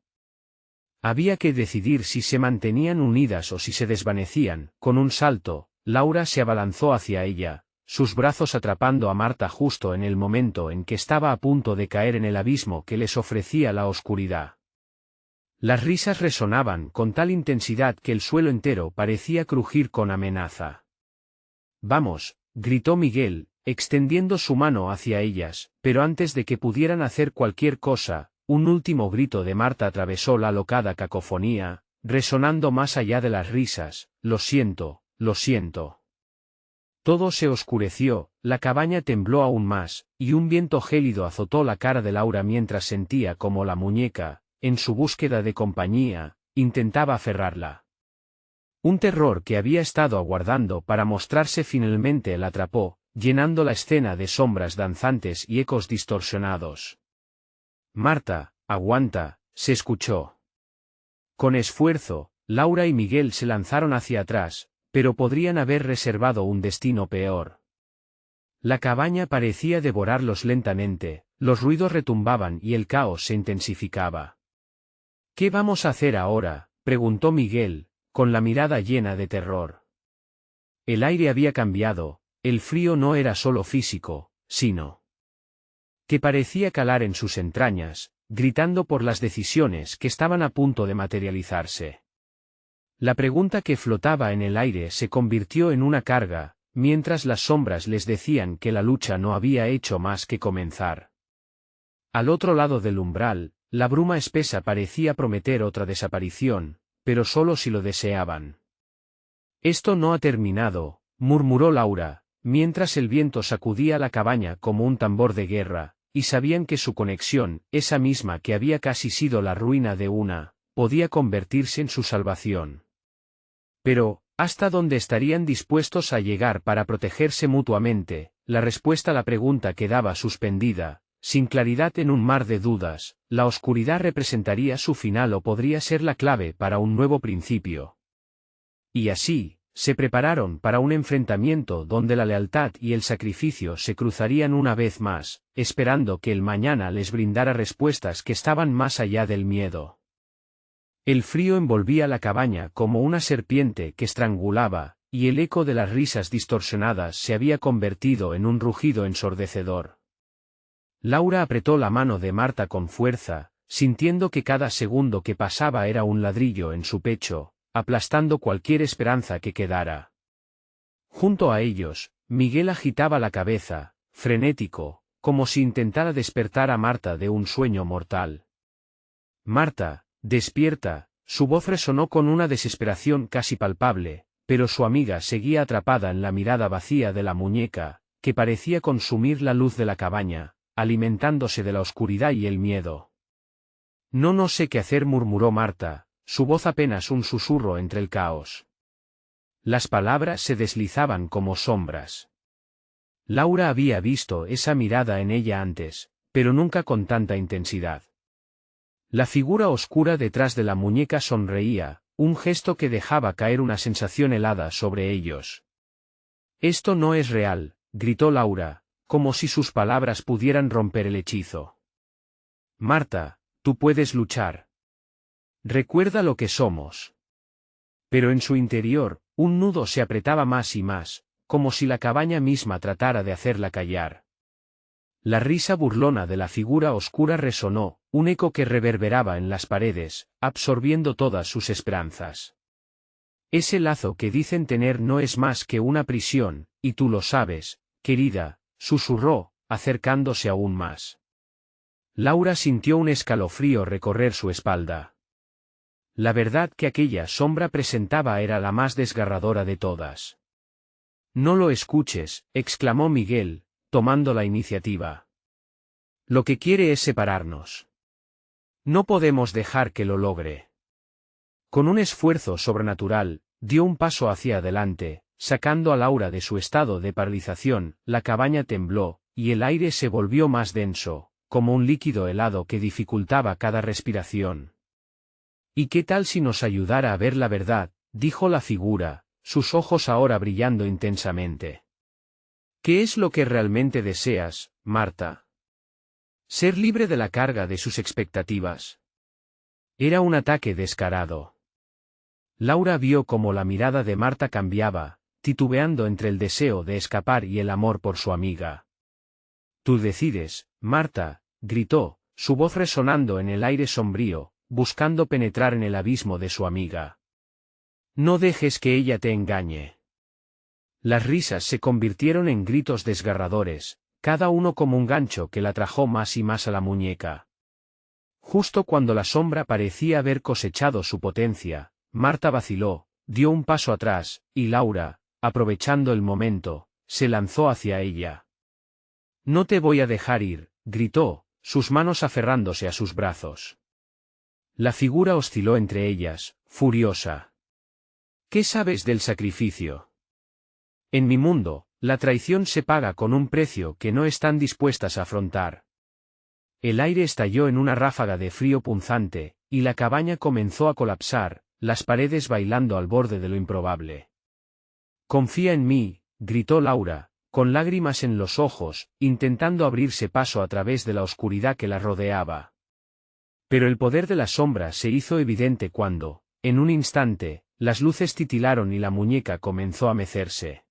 Había que decidir si se mantenían unidas o si se desvanecían. Con un salto, Laura se abalanzó hacia ella, sus brazos atrapando a Marta justo en el momento en que estaba a punto de caer en el abismo que les ofrecía la oscuridad. Las risas resonaban con tal intensidad que el suelo entero parecía crujir con amenaza. «Vamos», gritó Miguel, extendiendo su mano hacia ellas, pero antes de que pudieran hacer cualquier cosa, un último grito de Marta atravesó la alocada cacofonía, resonando más allá de las risas: «Lo siento, lo siento». Todo se oscureció, la cabaña tembló aún más, y un viento gélido azotó la cara de Laura mientras sentía como la muñeca, en su búsqueda de compañía, intentaba aferrarla. Un terror que había estado aguardando para mostrarse finalmente la atrapó, llenando la escena de sombras danzantes y ecos distorsionados. «Marta, aguanta», se escuchó. Con esfuerzo, Laura y Miguel se lanzaron hacia atrás, pero podrían haber reservado un destino peor. La cabaña parecía devorarlos lentamente, los ruidos retumbaban y el caos se intensificaba. «¿Qué vamos a hacer ahora?», preguntó Miguel, con la mirada llena de terror. El aire había cambiado, el frío no era solo físico, sino que parecía calar en sus entrañas, gritando por las decisiones que estaban a punto de materializarse. La pregunta que flotaba en el aire se convirtió en una carga, mientras las sombras les decían que la lucha no había hecho más que comenzar. Al otro lado del umbral, la bruma espesa parecía prometer otra desaparición, pero solo si lo deseaban. «Esto no ha terminado», murmuró Laura, mientras el viento sacudía la cabaña como un tambor de guerra, y sabían que su conexión, esa misma que había casi sido la ruina de una, podía convertirse en su salvación. Pero, ¿hasta dónde estarían dispuestos a llegar para protegerse mutuamente? La respuesta a la pregunta quedaba suspendida, sin claridad en un mar de dudas. La oscuridad representaría su final o podría ser la clave para un nuevo principio. Y así, se prepararon para un enfrentamiento donde la lealtad y el sacrificio se cruzarían una vez más, esperando que el mañana les brindara respuestas que estaban más allá del miedo. El frío envolvía la cabaña como una serpiente que estrangulaba, y el eco de las risas distorsionadas se había convertido en un rugido ensordecedor. Laura apretó la mano de Marta con fuerza, sintiendo que cada segundo que pasaba era un ladrillo en su pecho, aplastando cualquier esperanza que quedara. Junto a ellos, Miguel agitaba la cabeza, frenético, como si intentara despertar a Marta de un sueño mortal. Marta, despierta, su voz resonó con una desesperación casi palpable, pero su amiga seguía atrapada en la mirada vacía de la muñeca, que parecía consumir la luz de la cabaña, alimentándose de la oscuridad y el miedo. No sé qué hacer, murmuró Marta, su voz apenas un susurro entre el caos. Las palabras se deslizaban como sombras. Laura había visto esa mirada en ella antes, pero nunca con tanta intensidad. La figura oscura detrás de la muñeca sonreía, un gesto que dejaba caer una sensación helada sobre ellos. «Esto no es real», gritó Laura, como si sus palabras pudieran romper el hechizo. «Marta, tú puedes luchar. Recuerda lo que somos». Pero en su interior, un nudo se apretaba más y más, como si la cabaña misma tratara de hacerla callar. La risa burlona de la figura oscura resonó, un eco que reverberaba en las paredes, absorbiendo todas sus esperanzas. «Ese lazo que dicen tener no es más que una prisión, y tú lo sabes, querida», susurró, acercándose aún más. Laura sintió un escalofrío recorrer su espalda. La verdad que aquella sombra presentaba era la más desgarradora de todas. «No lo escuches», exclamó Miguel, tomando la iniciativa. «Lo que quiere es separarnos. No podemos dejar que lo logre». Con un esfuerzo sobrenatural, dio un paso hacia adelante, sacando a Laura de su estado de paralización. La cabaña tembló, y el aire se volvió más denso, como un líquido helado que dificultaba cada respiración. «¿Y qué tal si nos ayudara a ver la verdad?», dijo la figura, sus ojos ahora brillando intensamente. «¿Qué es lo que realmente deseas, Marta? ¿Ser libre de la carga de sus expectativas?» Era un ataque descarado. Laura vio cómo la mirada de Marta cambiaba, titubeando entre el deseo de escapar y el amor por su amiga. «Tú decides, Marta», gritó, su voz resonando en el aire sombrío, buscando penetrar en el abismo de su amiga. «No dejes que ella te engañe». Las risas se convirtieron en gritos desgarradores, cada uno como un gancho que la atrajo más y más a la muñeca. Justo cuando la sombra parecía haber cosechado su potencia, Marta vaciló, dio un paso atrás, y Laura, aprovechando el momento, se lanzó hacia ella. «No te voy a dejar ir», gritó, sus manos aferrándose a sus brazos. La figura osciló entre ellas, furiosa. «¿Qué sabes del sacrificio? En mi mundo, la traición se paga con un precio que no están dispuestas a afrontar». El aire estalló en una ráfaga de frío punzante, y la cabaña comenzó a colapsar, las paredes bailando al borde de lo improbable. «Confía en mí», gritó Laura, con lágrimas en los ojos, intentando abrirse paso a través de la oscuridad que la rodeaba. Pero el poder de la sombra se hizo evidente cuando, en un instante, las luces titilaron y la muñeca comenzó a mecerse.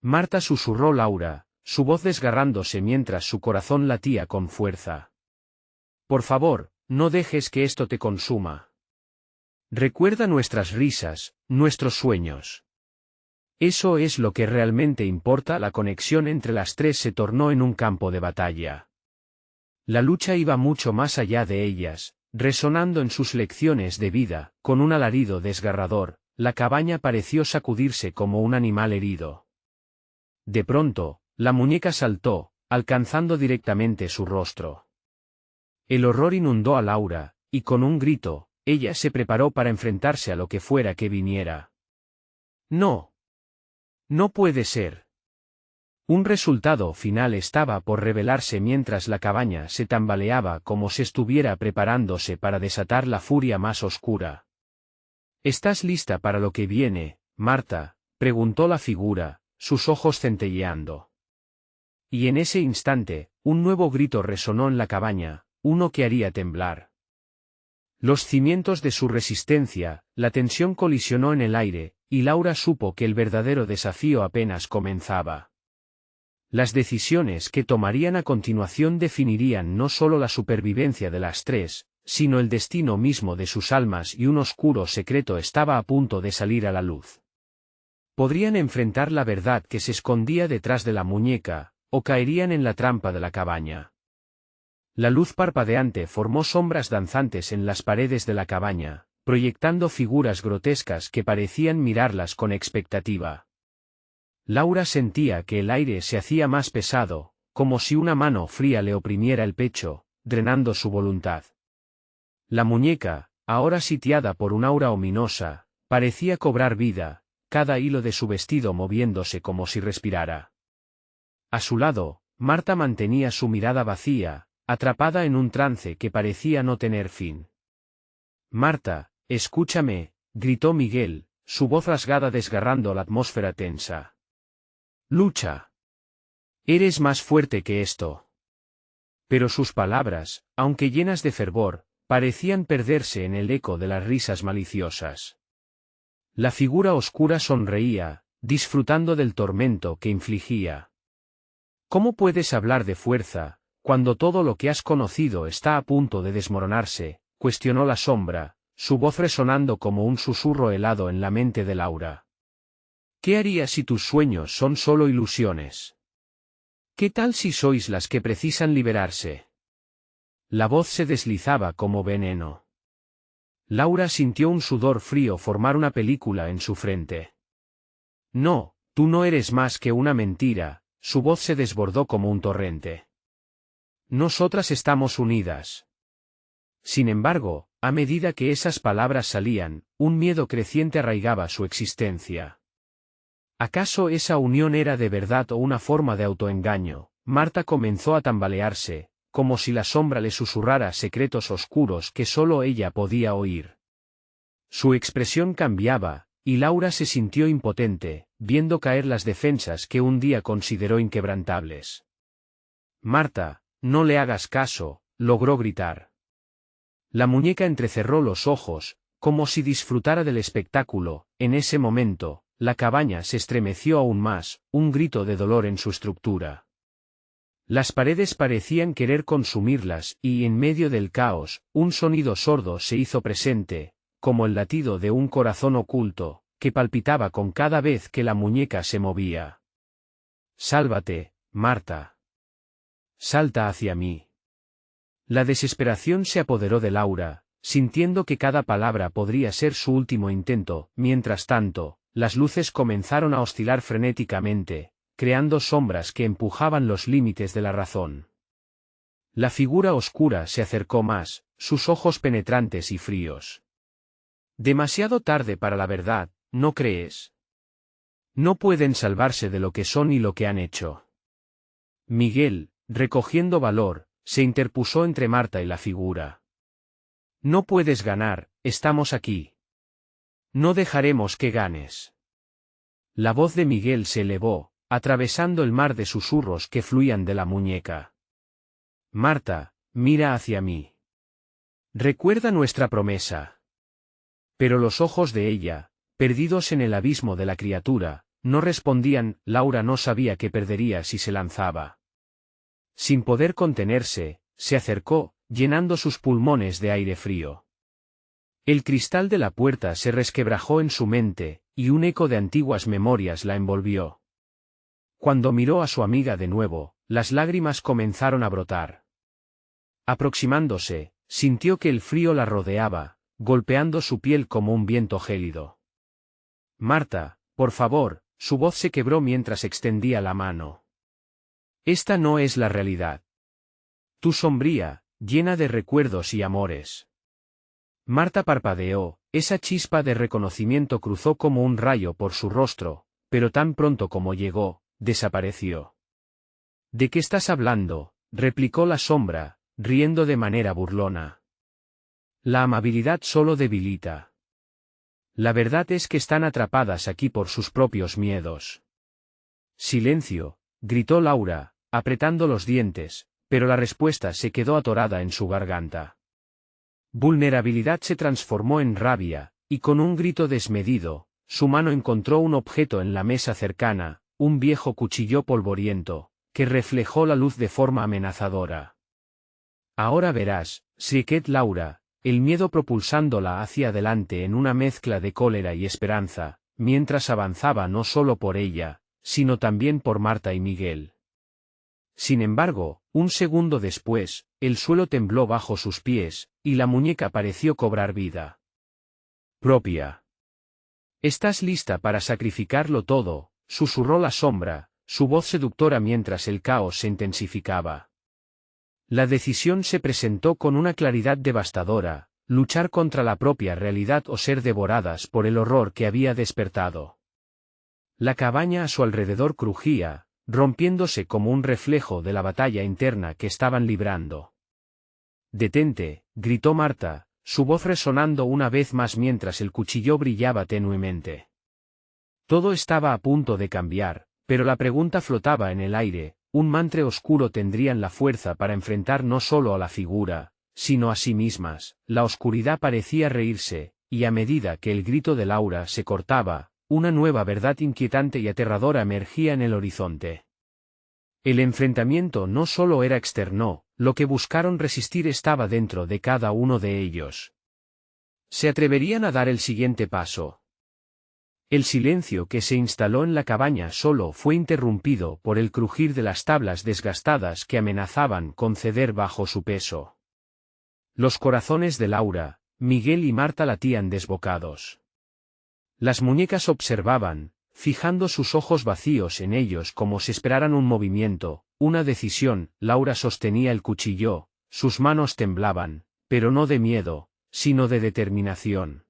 «Marta», susurró Laura, su voz desgarrándose mientras su corazón latía con fuerza. «Por favor, no dejes que esto te consuma. Recuerda nuestras risas, nuestros sueños. Eso es lo que realmente importa». La conexión entre las tres se tornó en un campo de batalla. La lucha iba mucho más allá de ellas, resonando en sus lecciones de vida. Con un alarido desgarrador, la cabaña pareció sacudirse como un animal herido. De pronto, la muñeca saltó, alcanzando directamente su rostro. El horror inundó a Laura, y con un grito, ella se preparó para enfrentarse a lo que fuera que viniera. «No. No puede ser». Un resultado final estaba por revelarse mientras la cabaña se tambaleaba como si estuviera preparándose para desatar la furia más oscura. «¿Estás lista para lo que viene, Marta?», preguntó la figura, sus ojos centelleando. Y en ese instante, un nuevo grito resonó en la cabaña, uno que haría temblar los cimientos de su resistencia. La tensión colisionó en el aire, y Laura supo que el verdadero desafío apenas comenzaba. Las decisiones que tomarían a continuación definirían no solo la supervivencia de las tres, sino el destino mismo de sus almas, y un oscuro secreto estaba a punto de salir a la luz. Podrían enfrentar la verdad que se escondía detrás de la muñeca, o caerían en la trampa de la cabaña. La luz parpadeante formó sombras danzantes en las paredes de la cabaña, proyectando figuras grotescas que parecían mirarlas con expectativa. Laura sentía que el aire se hacía más pesado, como si una mano fría le oprimiera el pecho, drenando su voluntad. La muñeca, ahora sitiada por un aura ominosa, parecía cobrar vida, cada hilo de su vestido moviéndose como si respirara. A su lado, Marta mantenía su mirada vacía, atrapada en un trance que parecía no tener fin. «Marta, escúchame», gritó Miguel, su voz rasgada desgarrando la atmósfera tensa. «Lucha. Eres más fuerte que esto». Pero sus palabras, aunque llenas de fervor, parecían perderse en el eco de las risas maliciosas. La figura oscura sonreía, disfrutando del tormento que infligía. «¿Cómo puedes hablar de fuerza, cuando todo lo que has conocido está a punto de desmoronarse?», cuestionó la sombra, su voz resonando como un susurro helado en la mente de Laura. «¿Qué harías si tus sueños son solo ilusiones? ¿Qué tal si sois las que precisan liberarse?». La voz se deslizaba como veneno. Laura sintió un sudor frío formar una película en su frente. «No, tú no eres más que una mentira», su voz se desbordó como un torrente. «Nosotras estamos unidas». Sin embargo, a medida que esas palabras salían, un miedo creciente arraigaba su existencia. ¿Acaso esa unión era de verdad o una forma de autoengaño? Marta comenzó a tambalearse, como si la sombra le susurrara secretos oscuros que solo ella podía oír. Su expresión cambiaba, y Laura se sintió impotente, viendo caer las defensas que un día consideró inquebrantables. «Marta, no le hagas caso», logró gritar. La muñeca entrecerró los ojos, como si disfrutara del espectáculo. En ese momento, la cabaña se estremeció aún más, un grito de dolor en su estructura. Las paredes parecían querer consumirlas, y en medio del caos, un sonido sordo se hizo presente, como el latido de un corazón oculto, que palpitaba con cada vez que la muñeca se movía. «Sálvate, Marta. Salta hacia mí». La desesperación se apoderó de Laura, sintiendo que cada palabra podría ser su último intento. Mientras tanto, las luces comenzaron a oscilar frenéticamente, creando sombras que empujaban los límites de la razón. La figura oscura se acercó más, sus ojos penetrantes y fríos. «Demasiado tarde para la verdad, ¿no crees? No pueden salvarse de lo que son y lo que han hecho». Miguel, recogiendo valor, se interpuso entre Marta y la figura. «No puedes ganar, estamos aquí. No dejaremos que ganes». La voz de Miguel se elevó, atravesando el mar de susurros que fluían de la muñeca. «Marta, mira hacia mí. Recuerda nuestra promesa». Pero los ojos de ella, perdidos en el abismo de la criatura, no respondían. Laura no sabía qué perdería si se lanzaba. Sin poder contenerse, se acercó, llenando sus pulmones de aire frío. El cristal de la puerta se resquebrajó en su mente, y un eco de antiguas memorias la envolvió. Cuando miró a su amiga de nuevo, las lágrimas comenzaron a brotar. Aproximándose, sintió que el frío la rodeaba, golpeando su piel como un viento gélido. «Marta, por favor», su voz se quebró mientras extendía la mano. «Esta no es la realidad. Tú sombría, llena de recuerdos y amores». Marta parpadeó, esa chispa de reconocimiento cruzó como un rayo por su rostro, pero tan pronto como llegó, desapareció. «¿De qué estás hablando?», replicó la sombra, riendo de manera burlona. «La amabilidad solo debilita. La verdad es que están atrapadas aquí por sus propios miedos». «Silencio», gritó Laura, apretando los dientes, pero la respuesta se quedó atorada en su garganta. Vulnerabilidad se transformó en rabia, y con un grito desmedido, su mano encontró un objeto en la mesa cercana, un viejo cuchillo polvoriento, que reflejó la luz de forma amenazadora. Ahora verás, Sriket Laura, el miedo propulsándola hacia adelante en una mezcla de cólera y esperanza, mientras avanzaba no solo por ella, sino también por Marta y Miguel. Sin embargo, un segundo después, el suelo tembló bajo sus pies, y la muñeca pareció cobrar vida propia. «¿Estás lista para sacrificarlo todo?», susurró la sombra, su voz seductora mientras el caos se intensificaba. La decisión se presentó con una claridad devastadora: luchar contra la propia realidad o ser devoradas por el horror que había despertado. La cabaña a su alrededor crujía, rompiéndose como un reflejo de la batalla interna que estaban librando. «Detente», gritó Marta, su voz resonando una vez más mientras el cuchillo brillaba tenuemente. Todo estaba a punto de cambiar, pero la pregunta flotaba en el aire: ¿un mantre oscuro tendrían la fuerza para enfrentar no solo a la figura, sino a sí mismas? La oscuridad parecía reírse, y a medida que el grito de Laura se cortaba, una nueva verdad inquietante y aterradora emergía en el horizonte. El enfrentamiento no solo era externo, lo que buscaron resistir estaba dentro de cada uno de ellos. ¿Se atreverían a dar el siguiente paso? El silencio que se instaló en la cabaña solo fue interrumpido por el crujir de las tablas desgastadas que amenazaban con ceder bajo su peso. Los corazones de Laura, Miguel y Marta latían desbocados. Las muñecas observaban, fijando sus ojos vacíos en ellos como si esperaran un movimiento, una decisión. Laura sostenía el cuchillo, sus manos temblaban, pero no de miedo, sino de determinación.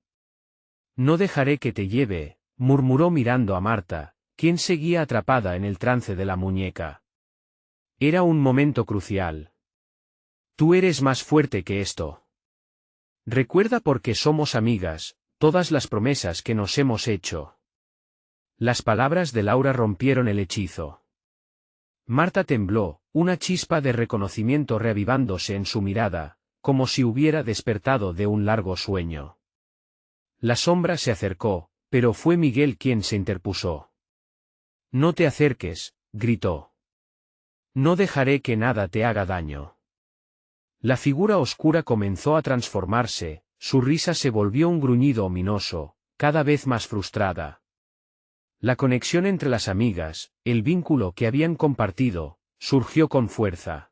«No dejaré que te lleve», murmuró mirando a Marta, quien seguía atrapada en el trance de la muñeca. Era un momento crucial. «Tú eres más fuerte que esto. Recuerda por qué somos amigas, todas las promesas que nos hemos hecho». Las palabras de Laura rompieron el hechizo. Marta tembló, una chispa de reconocimiento reavivándose en su mirada, como si hubiera despertado de un largo sueño. La sombra se acercó, pero fue Miguel quien se interpuso. «No te acerques», gritó. «No dejaré que nada te haga daño». La figura oscura comenzó a transformarse, su risa se volvió un gruñido ominoso, cada vez más frustrada. La conexión entre las amigas, el vínculo que habían compartido, surgió con fuerza.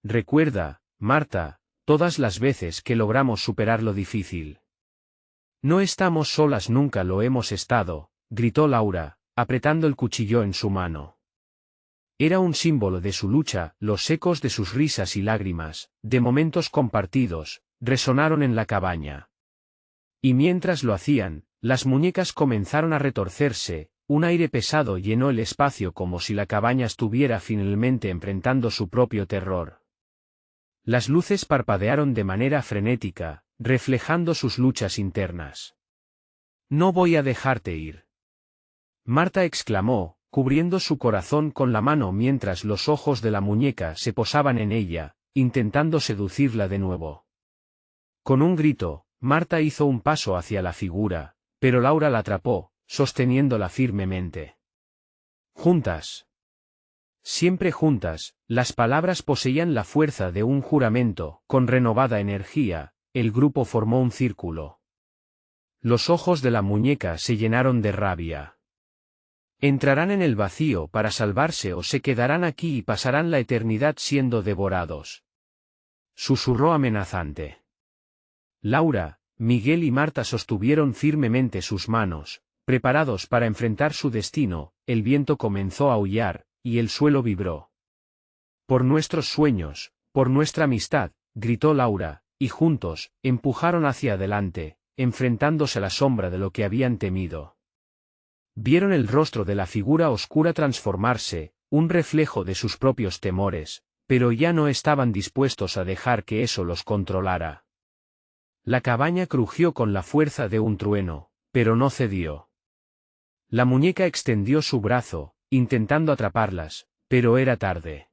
«Recuerda, Marta, todas las veces que logramos superar lo difícil. No estamos solas, nunca lo hemos estado», gritó Laura, apretando el cuchillo en su mano. Era un símbolo de su lucha. Los ecos de sus risas y lágrimas, de momentos compartidos, resonaron en la cabaña. Y mientras lo hacían, las muñecas comenzaron a retorcerse, un aire pesado llenó el espacio como si la cabaña estuviera finalmente enfrentando su propio terror. Las luces parpadearon de manera frenética, reflejando sus luchas internas. «No voy a dejarte ir», Marta exclamó, cubriendo su corazón con la mano mientras los ojos de la muñeca se posaban en ella, intentando seducirla de nuevo. Con un grito, Marta hizo un paso hacia la figura, pero Laura la atrapó, sosteniéndola firmemente. «Juntas. Siempre juntas», las palabras poseían la fuerza de un juramento. Con renovada energía, el grupo formó un círculo. Los ojos de la muñeca se llenaron de rabia. «¿Entrarán en el vacío para salvarse o se quedarán aquí y pasarán la eternidad siendo devorados?», susurró amenazante. Laura, Miguel y Marta sostuvieron firmemente sus manos, preparados para enfrentar su destino. El viento comenzó a aullar, y el suelo vibró. «Por nuestros sueños, por nuestra amistad», gritó Laura, y juntos, empujaron hacia adelante, enfrentándose a la sombra de lo que habían temido. Vieron el rostro de la figura oscura transformarse, un reflejo de sus propios temores, pero ya no estaban dispuestos a dejar que eso los controlara. La cabaña crujió con la fuerza de un trueno, pero no cedió. La muñeca extendió su brazo, intentando atraparlas, pero era tarde.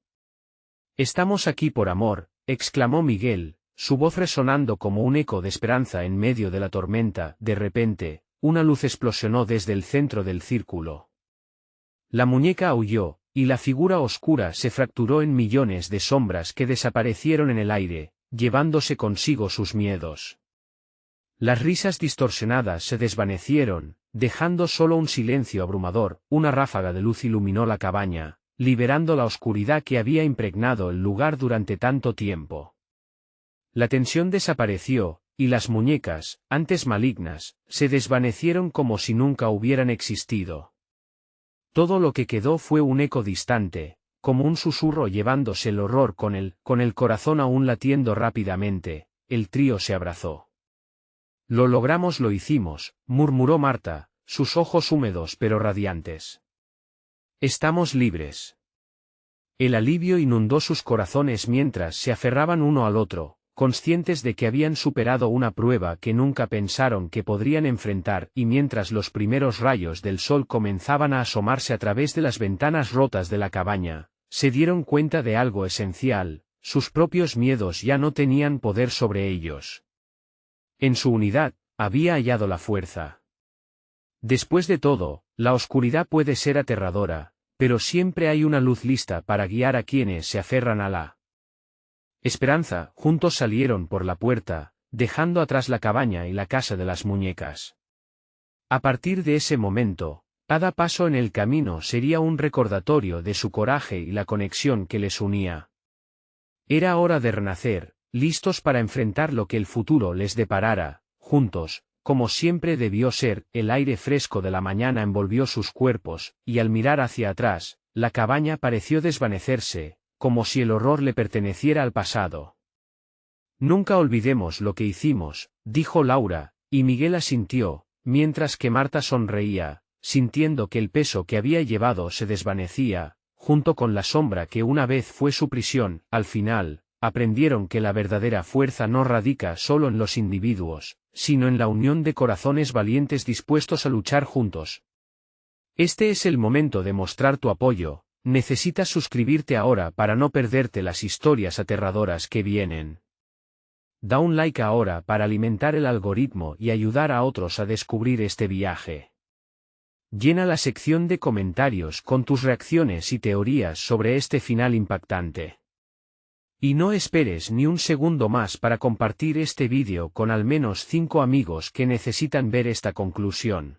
«Estamos aquí por amor», exclamó Miguel, su voz resonando como un eco de esperanza en medio de la tormenta. De repente, una luz explosionó desde el centro del círculo. La muñeca aulló, y la figura oscura se fracturó en millones de sombras que desaparecieron en el aire, llevándose consigo sus miedos. Las risas distorsionadas se desvanecieron, dejando solo un silencio abrumador. Una ráfaga de luz iluminó la cabaña, liberando la oscuridad que había impregnado el lugar durante tanto tiempo. La tensión desapareció, y las muñecas, antes malignas, se desvanecieron como si nunca hubieran existido. Todo lo que quedó fue un eco distante, como un susurro llevándose el horror con el corazón aún latiendo rápidamente. El trío se abrazó. Lo logramos, lo hicimos, murmuró Marta, sus ojos húmedos pero radiantes. Estamos libres. El alivio inundó sus corazones mientras se aferraban uno al otro, conscientes de que habían superado una prueba que nunca pensaron que podrían enfrentar, y mientras los primeros rayos del sol comenzaban a asomarse a través de las ventanas rotas de la cabaña, se dieron cuenta de algo esencial: sus propios miedos ya no tenían poder sobre ellos. En su unidad, había hallado la fuerza. Después de todo, la oscuridad puede ser aterradora, pero siempre hay una luz lista para guiar a quienes se aferran a la esperanza. Juntos salieron por la puerta, dejando atrás la cabaña y la casa de las muñecas. A partir de ese momento, cada paso en el camino sería un recordatorio de su coraje y la conexión que les unía. Era hora de renacer, listos para enfrentar lo que el futuro les deparara, juntos, como siempre debió ser. El aire fresco de la mañana envolvió sus cuerpos, y al mirar hacia atrás, la cabaña pareció desvanecerse, como si el horror le perteneciera al pasado. Nunca olvidemos lo que hicimos, dijo Laura, y Miguel asintió, mientras que Marta sonreía, sintiendo que el peso que había llevado se desvanecía, junto con la sombra que una vez fue su prisión. Al final, aprendieron que la verdadera fuerza no radica solo en los individuos, sino en la unión de corazones valientes dispuestos a luchar juntos. Este es el momento de mostrar tu apoyo. Necesitas suscribirte ahora para no perderte las historias aterradoras que vienen. Da un like ahora para alimentar el algoritmo y ayudar a otros a descubrir este viaje. Llena la sección de comentarios con tus reacciones y teorías sobre este final impactante. Y no esperes ni un segundo más para compartir este vídeo con al menos 5 amigos que necesitan ver esta conclusión.